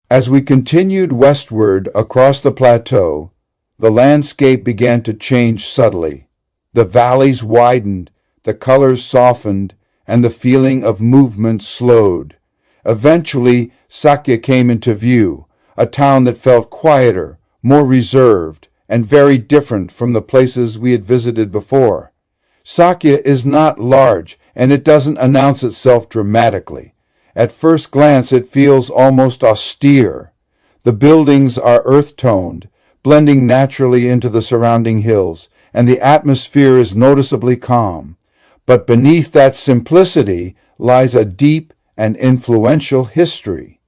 As we continued westward across the plateau, the landscape began to change subtly. The valleys widened, the colors softened, and the feeling of movement slowed. Eventually, Sakya came into view, a town that felt quieter, more reserved, and very different from the places we had visited before. Sakya is not large, and it doesn't announce itself dramatically. At first glance, it feels almost austere. The buildings are earth-toned, blending naturally into the surrounding hills, and the atmosphere is noticeably calm. But beneath that simplicity lies a deep and influential history.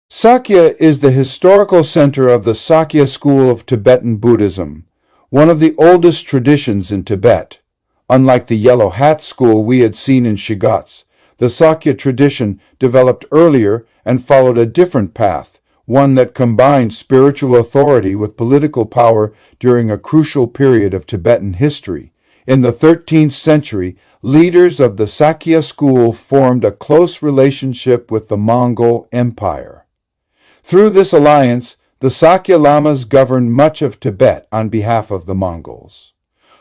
Sakya is the historical center of the Sakya school of Tibetan Buddhism, one of the oldest traditions in Tibet. Unlike the Yellow Hat school we had seen in Shigatse, the Sakya tradition developed earlier and followed a different path, one that combined spiritual authority with political power during a crucial period of Tibetan history. In the 13th century, leaders of the Sakya school formed a close relationship with the Mongol Empire. Through this alliance, the Sakya lamas governed much of Tibet on behalf of the Mongols.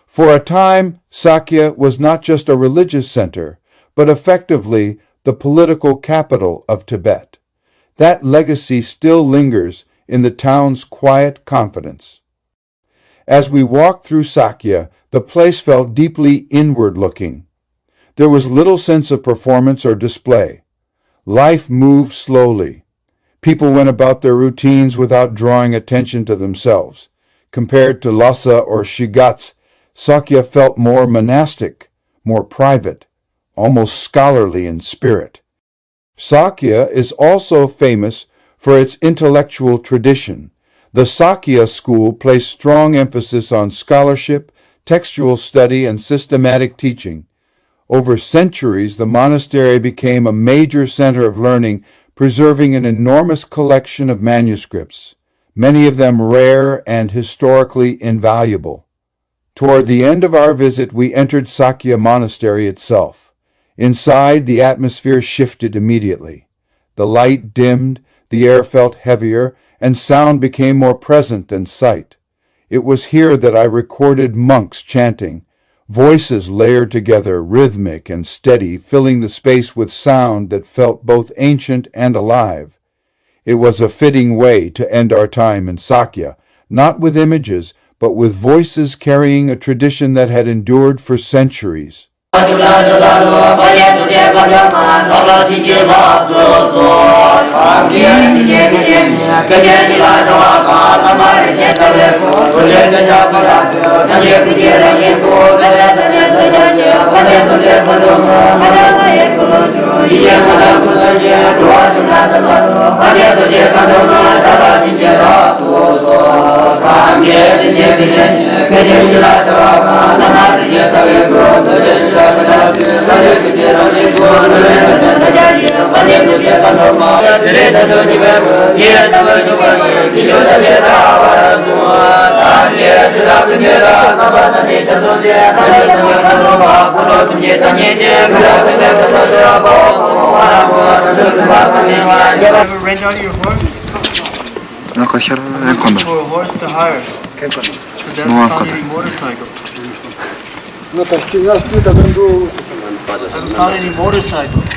For a time, Sakya was not just a religious center, but effectively the political capital of Tibet. That legacy still lingers in the town's quiet confidence. As we walked through Sakya, the place felt deeply inward-looking. There was little sense of performance or display. Life moved slowly. People went about their routines without drawing attention to themselves. Compared to Lhasa or Shigatse, Sakya felt more monastic, more private, almost scholarly in spirit. Sakya is also famous for its intellectual tradition. The Sakya school placed strong emphasis on scholarship, textual study, and systematic teaching. Over centuries, the monastery became a major center of learning, preserving an enormous collection of manuscripts, many of them rare and historically invaluable. Toward the end of our visit, we entered Sakya Monastery itself. Inside, the atmosphere shifted immediately. The light dimmed, the air felt heavier, and sound became more present than sight. It was here that I recorded monks chanting, voices layered together, rhythmic and steady, filling the space with sound that felt both ancient and alive. It was a fitting way to end our time in Sakya, not with images, but with voices carrying a tradition that had endured for centuries. Ever rent out your horse? For a horse to hire? Has there ever found any motorcycles? Haven't found any motorcycles.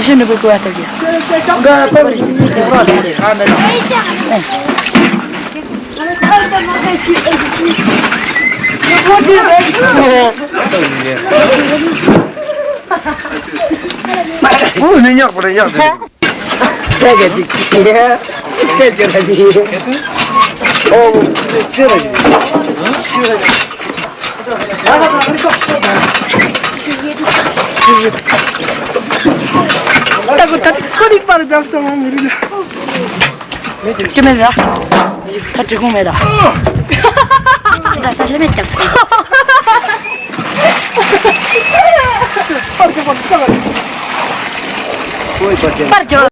Şunu bir kuvvet ediyor. Bu ne yok buraya yok. Tegecik ya. Tegecik. Oğlum şuraya. Konik paracağım sana verin. Kime de? Kaçı kume da. Da ne yapacağız? Koy parça. Parça.